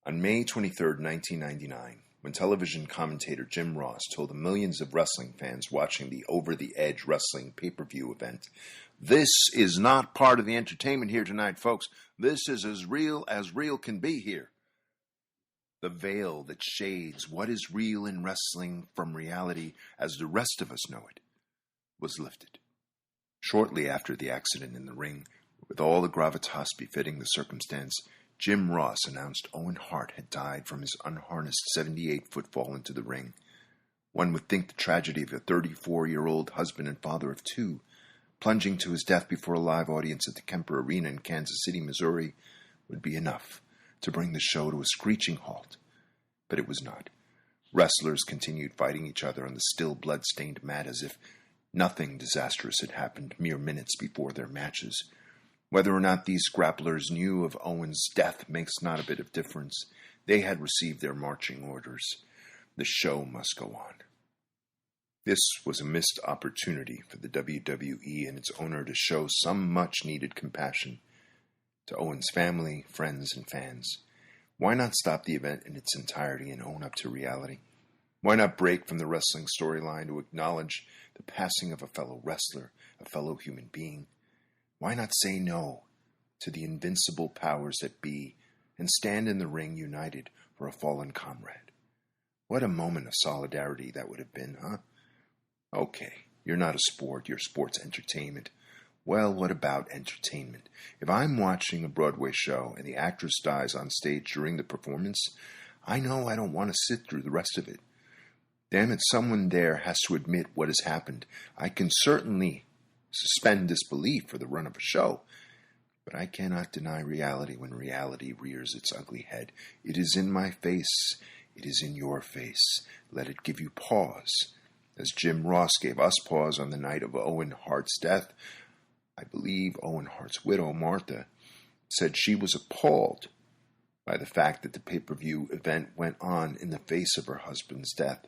On May 23, 1999, when television commentator Jim Ross told the millions of wrestling fans watching the Over the Edge wrestling pay-per-view event, "This is not part of the entertainment here tonight, folks. This is as real can be here." The veil that shades what is real in wrestling from reality as the rest of us know it was lifted. Shortly after the accident in the ring, with all the gravitas befitting the circumstance, Jim Ross announced Owen Hart had died from his unharnessed 78-foot fall into the ring. One would think the tragedy of a 34-year-old husband and father of two, plunging to his death before a live audience at the Kemper Arena in Kansas City, Missouri, would be enough to bring the show to a screeching halt. But it was not. Wrestlers continued fighting each other on the still blood-stained mat as if nothing disastrous had happened mere minutes before their matches. Whether or not these grapplers knew of Owen's death makes not a bit of difference. They had received their marching orders. The show must go on. This was a missed opportunity for the WWE and its owner to show some much-needed compassion to Owen's family, friends, and fans. Why not stop the event in its entirety and own up to reality? Why not break from the wrestling storyline to acknowledge the passing of a fellow wrestler, a fellow human being? Why not say no to the invincible powers that be and stand in the ring united for a fallen comrade? What a moment of solidarity that would have been, huh? Okay, you're not a sport, you're sports entertainment. Well, what about entertainment? If I'm watching a Broadway show and the actress dies on stage during the performance, I know I don't want to sit through the rest of it. Damn it, someone there has to admit what has happened. I can certainly suspend disbelief for the run of a show, but I cannot deny reality when reality rears its ugly head. It is in my face. It is in your face. Let it give you pause. As Jim Ross gave us pause on the night of Owen Hart's death, I believe Owen Hart's widow, Martha, said she was appalled by the fact that the pay-per-view event went on in the face of her husband's death.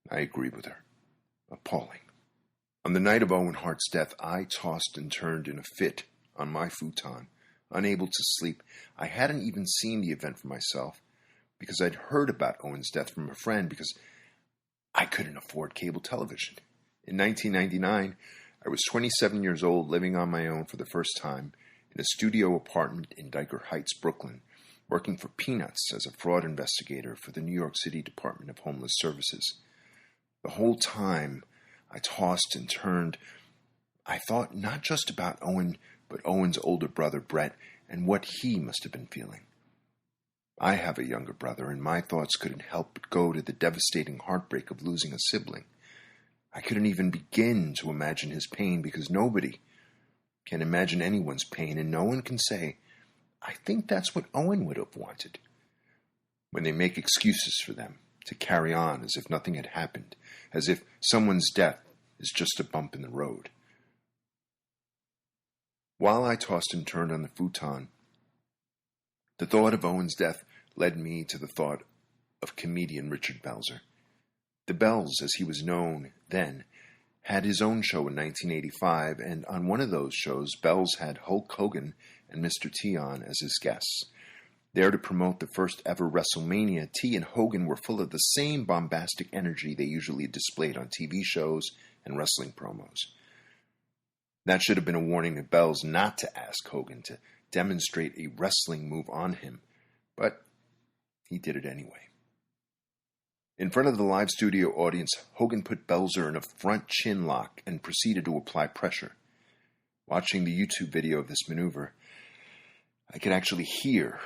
I agree with her. Appalling. On the night of Owen Hart's death, I tossed and turned in a fit on my futon, unable to sleep. I hadn't even seen the event for myself because I'd heard about Owen's death from a friend because I couldn't afford cable television. In 1999, I was 27 years old, living on my own for the first time in a studio apartment in Dyker Heights, Brooklyn, working for peanuts as a fraud investigator for the New York City Department of Homeless Services. The whole time I tossed and turned, I thought not just about Owen, but Owen's older brother, Brett, and what he must have been feeling. I have a younger brother, and my thoughts couldn't help but go to the devastating heartbreak of losing a sibling. I couldn't even begin to imagine his pain because nobody can imagine anyone's pain, and no one can say, I think that's what Owen would have wanted. When they make excuses for them to carry on as if nothing had happened, as if someone's death is just a bump in the road. While I tossed and turned on the futon, the thought of Owen's death led me to the thought of comedian Richard Belzer. The Bells, as he was known then, had his own show in 1985, and on one of those shows, Bells had Hulk Hogan and Mr. T on as his guests. There to promote the first ever WrestleMania, T and Hogan were full of the same bombastic energy they usually displayed on TV shows and wrestling promos. That should have been a warning to Bells not to ask Hogan to demonstrate a wrestling move on him, but he did it anyway. In front of the live studio audience, Hogan put Belzer in a front chin lock and proceeded to apply pressure. Watching the YouTube video of this maneuver, I could actually hear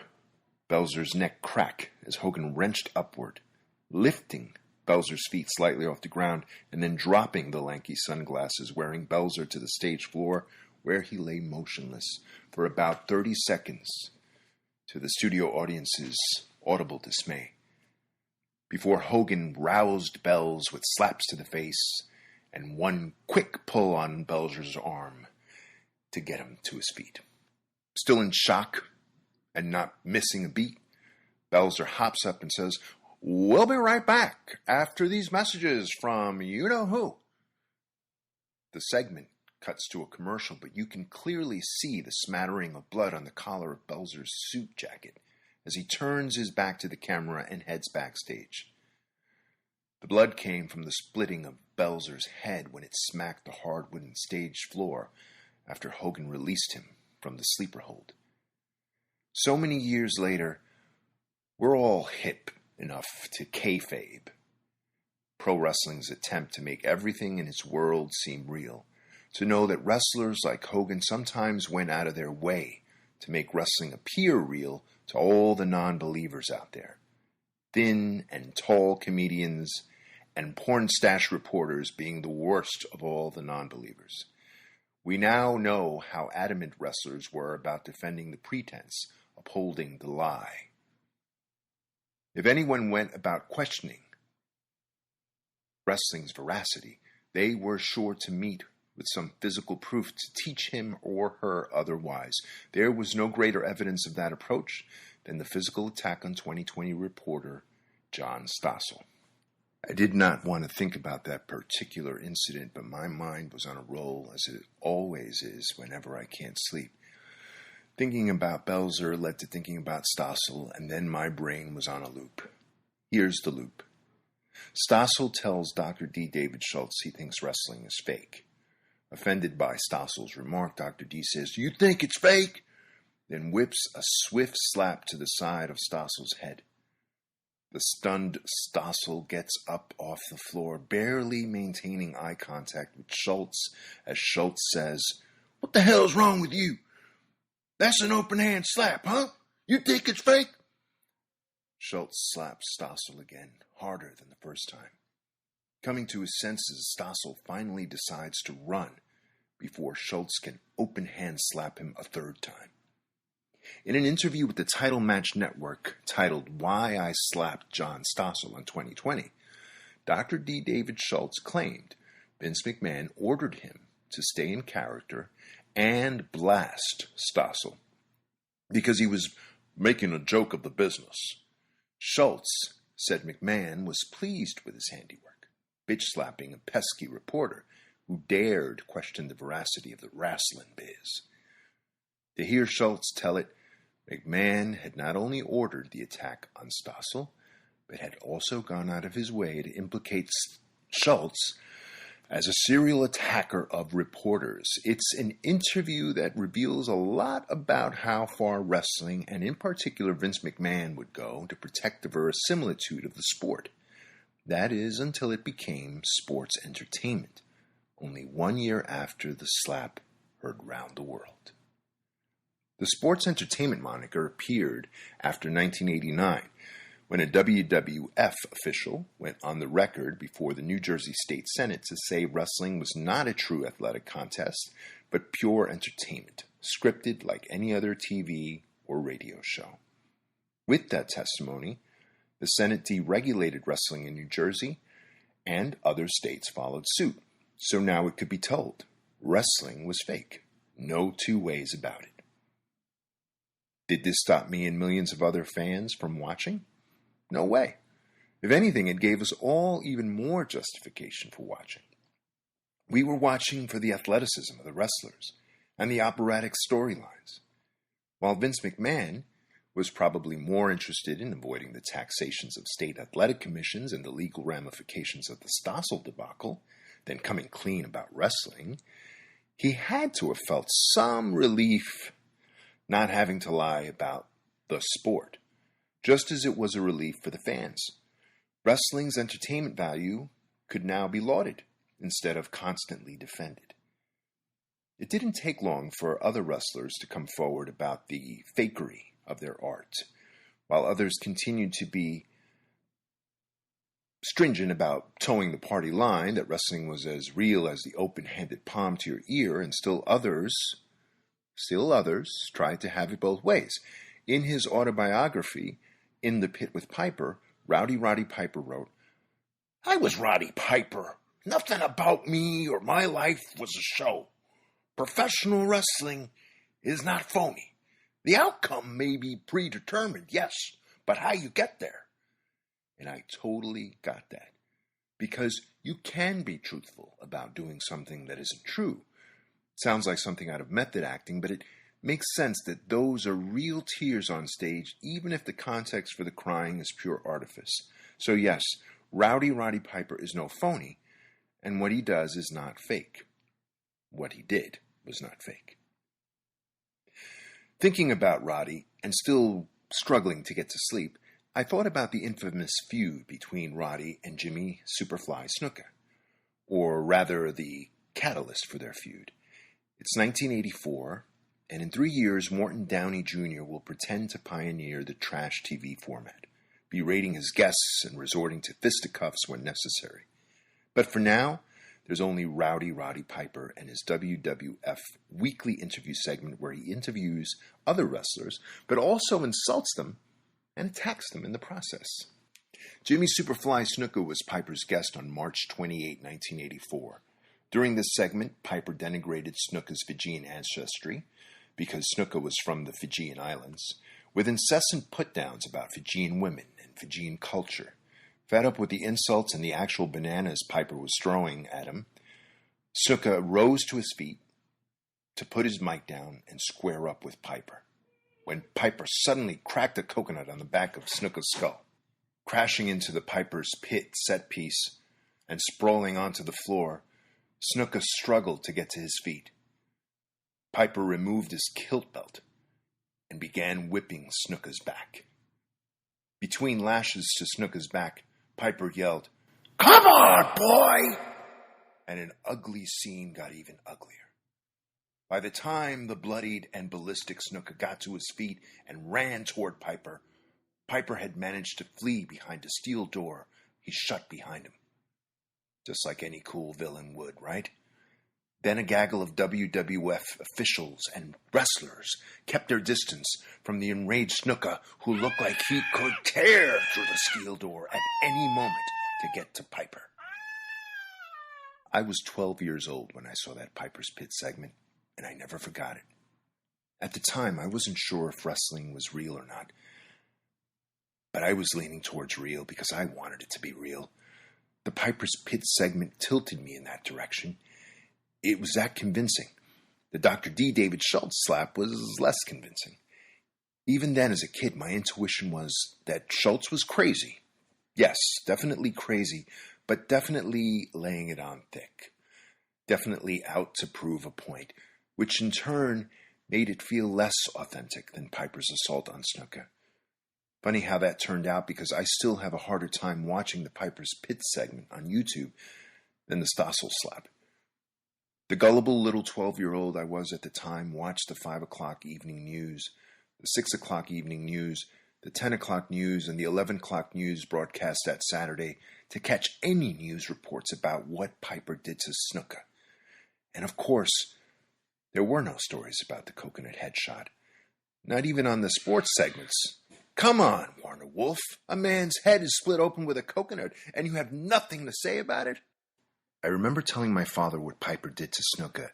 Belzer's neck crack as Hogan wrenched upward, lifting Belzer's feet slightly off the ground and then dropping the lanky sunglasses, wearing Belzer to the stage floor where he lay motionless for about 30 seconds to the studio audience's audible dismay, before Hogan roused Bells with slaps to the face and one quick pull on Belzer's arm to get him to his feet. Still in shock and not missing a beat, Belzer hops up and says, "We'll be right back after these messages from you-know-who." The segment cuts to a commercial, but you can clearly see the smattering of blood on the collar of Belzer's suit jacket as he turns his back to the camera and heads backstage. The blood came from the splitting of Belzer's head when it smacked the hard wooden stage floor after Hogan released him from the sleeper hold. So many years later, we're all hip enough to kayfabe, pro wrestling's attempt to make everything in its world seem real, to know that wrestlers like Hogan sometimes went out of their way to make wrestling appear real to all the non-believers out there. Thin and tall comedians and porn stash reporters being the worst of all the non-believers. We now know how adamant wrestlers were about defending the pretense, upholding the lie. If anyone went about questioning wrestling's veracity, they were sure to meet with some physical proof to teach him or her otherwise. There was no greater evidence of that approach than the physical attack on 2020 reporter John Stossel. I did not want to think about that particular incident, but my mind was on a roll, as it always is whenever I can't sleep. Thinking about Belzer led to thinking about Stossel, and then my brain was on a loop. Here's the loop. Stossel tells Dr. D. David Schultz he thinks wrestling is fake. Offended by Stossel's remark, Dr. D says, "You think it's fake?" Then whips a swift slap to the side of Stossel's head. The stunned Stossel gets up off the floor, barely maintaining eye contact with Schultz, as Schultz says, "What the hell's wrong with you? That's an open-hand slap, huh? You think it's fake?" Schultz slaps Stossel again, harder than the first time. Coming to his senses, Stossel finally decides to run before Schultz can open-hand slap him a third time. In an interview with the Title Match Network titled "Why I Slapped John Stossel" on 2020, Dr. D. David Schultz claimed Vince McMahon ordered him to stay in character and blast Stossel because he was making a joke of the business. Schultz said McMahon was pleased with his handiwork, bitch-slapping a pesky reporter who dared question the veracity of the wrestling biz. To hear Schultz tell it, McMahon had not only ordered the attack on Stossel, but had also gone out of his way to implicate Schultz as a serial attacker of reporters. It's an interview that reveals a lot about how far wrestling, and in particular Vince McMahon, would go to protect the verisimilitude of the sport. That is, until it became sports entertainment, only 1 year after the slap heard round the world. The sports entertainment moniker appeared after 1989, when a WWF official went on the record before the New Jersey State Senate to say wrestling was not a true athletic contest, but pure entertainment, scripted like any other TV or radio show. With that testimony, the Senate deregulated wrestling in New Jersey, and other states followed suit. So now it could be told, wrestling was fake. No two ways about it. Did this stop me and millions of other fans from watching? No way. If anything, it gave us all even more justification for watching. We were watching for the athleticism of the wrestlers and the operatic storylines, while Vince McMahon was probably more interested in avoiding the taxations of state athletic commissions and the legal ramifications of the Stossel debacle than coming clean about wrestling. He had to have felt some relief not having to lie about the sport, just as it was a relief for the fans. Wrestling's entertainment value could now be lauded instead of constantly defended. It didn't take long for other wrestlers to come forward about the fakery of their art, while others continued to be stringent about towing the party line, that wrestling was as real as the open-handed palm to your ear, and still others tried to have it both ways. In his autobiography, In the Pit with Piper, Rowdy Roddy Piper wrote, "I was Roddy Piper. Nothing about me or my life was a show. Professional wrestling is not phony. The outcome may be predetermined, yes, but how you get there." And I totally got that. Because you can be truthful about doing something that isn't true. It sounds like something out of method acting, but it makes sense that those are real tears on stage, even if the context for the crying is pure artifice. So yes, Rowdy Roddy Piper is no phony, and what he does is not fake. What he did was not fake. Thinking about Roddy, and still struggling to get to sleep, I thought about the infamous feud between Roddy and Jimmy Superfly Snuka, or rather the catalyst for their feud. It's 1984, and in 3 years, Morton Downey Jr. will pretend to pioneer the trash TV format, berating his guests and resorting to fisticuffs when necessary. But for now, there's only Rowdy Roddy Piper and his WWF weekly interview segment where he interviews other wrestlers, but also insults them and attacks them in the process. Jimmy Superfly Snuka was Piper's guest on March 28, 1984. During this segment, Piper denigrated Snuka's Fijian ancestry, because Snuka was from the Fijian Islands, with incessant put-downs about Fijian women and Fijian culture. Fed up with the insults and the actual bananas Piper was throwing at him, Snuka rose to his feet to put his mic down and square up with Piper, when Piper suddenly cracked a coconut on the back of Snuka's skull. Crashing into the Piper's Pit set piece and sprawling onto the floor, Snuka struggled to get to his feet. Piper removed his kilt belt and began whipping Snuka's back. Between lashes to Snuka's back, Piper yelled, "Come on, boy!" And an ugly scene got even uglier. By the time the bloodied and ballistic Snuka got to his feet and ran toward Piper, Piper had managed to flee behind a steel door he shut behind him. Just like any cool villain would, right? Then a gaggle of WWF officials and wrestlers kept their distance from the enraged Snuka, who looked like he could tear through the steel door at any moment to get to Piper. I was 12 years old when I saw that Piper's Pit segment, and I never forgot it. At the time, I wasn't sure if wrestling was real or not, but I was leaning towards real because I wanted it to be real. The Piper's Pit segment tilted me in that direction. It was that convincing. The Dr. D. David Schultz slap was less convincing. Even then, as a kid, my intuition was that Schultz was crazy. Yes, definitely crazy, but definitely laying it on thick. Definitely out to prove a point, which in turn made it feel less authentic than Piper's assault on Snuka. Funny how that turned out, because I still have a harder time watching the Piper's Pit segment on YouTube than the Stossel slap. The gullible little 12-year-old I was at the time watched the 5 o'clock evening news, the 6 o'clock evening news, the 10 o'clock news, and the 11 o'clock news broadcast that Saturday to catch any news reports about what Piper did to Snuka. And of course, there were no stories about the coconut headshot. Not even on the sports segments. Come on, Warner Wolf. A man's head is split open with a coconut, and you have nothing to say about it? I remember telling my father what Piper did to Snuka,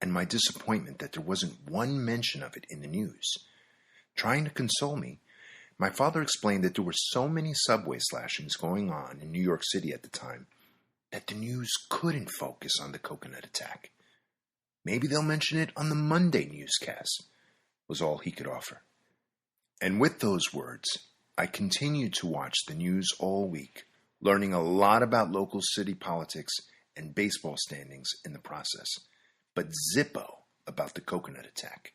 and my disappointment that there wasn't one mention of it in the news. Trying to console me, my father explained that there were so many subway slashings going on in New York City at the time that the news couldn't focus on the coconut attack. Maybe they'll mention it on the Monday newscast, was all he could offer. And with those words, I continued to watch the news all week, learning a lot about local city politics and baseball standings in the process, but zippo about the coconut attack.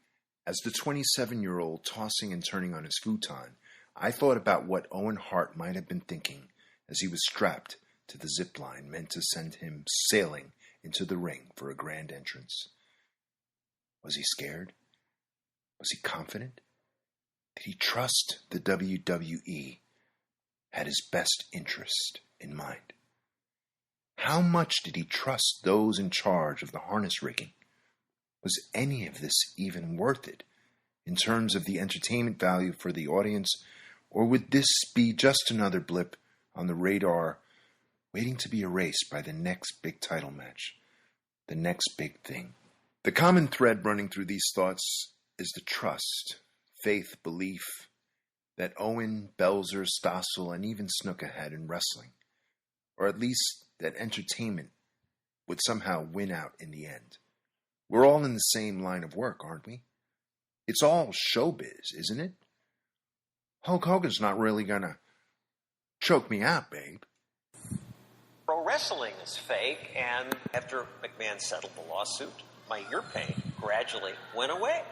As the 27-year-old tossing and turning on his futon, I thought about what Owen Hart might have been thinking as he was strapped to the zip line meant to send him sailing into the ring for a grand entrance. Was he scared? Was he confident? Did he trust the WWE had his best interest in mind? How much did he trust those in charge of the harness rigging? Was any of this even worth it in terms of the entertainment value for the audience, or would this be just another blip on the radar waiting to be erased by the next big title match, the next big thing? The common thread running through these thoughts is the trust, faith, belief that Owen, Belzer, Stossel, and even Snuka had in wrestling, or at least that entertainment would somehow win out in the end. We're all in the same line of work, aren't we? It's all showbiz, isn't it? Hulk Hogan's not really gonna choke me out, babe. Pro wrestling is fake, and after McMahon settled the lawsuit, my ear pain gradually went away.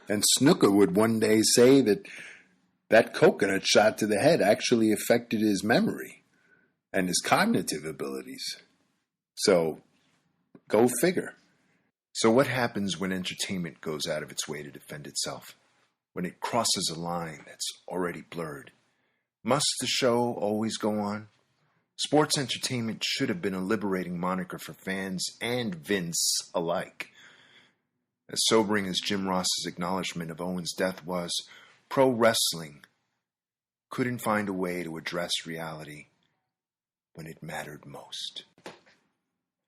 And Snooker would one day say that coconut shot to the head actually affected his memory and his cognitive abilities. So, go figure. So what happens when entertainment goes out of its way to defend itself? When it crosses a line that's already blurred? Must the show always go on? Sports entertainment should have been a liberating moniker for fans and Vince alike. As sobering as Jim Ross's acknowledgement of Owen's death was, pro wrestling couldn't find a way to address reality when it mattered most.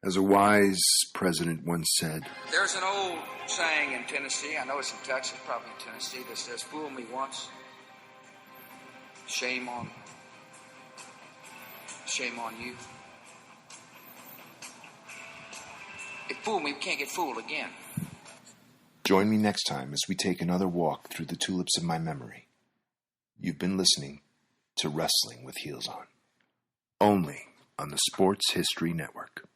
As a wise president once said, "There's an old saying in Tennessee, I know it's in Texas, probably in Tennessee, that says, 'Fool me once, shame on you.' If fool me, we can't get fooled again." Join me next time as we take another walk through the tulips of my memory. You've been listening to Wrestling with Heels On, only on the Sports History Network.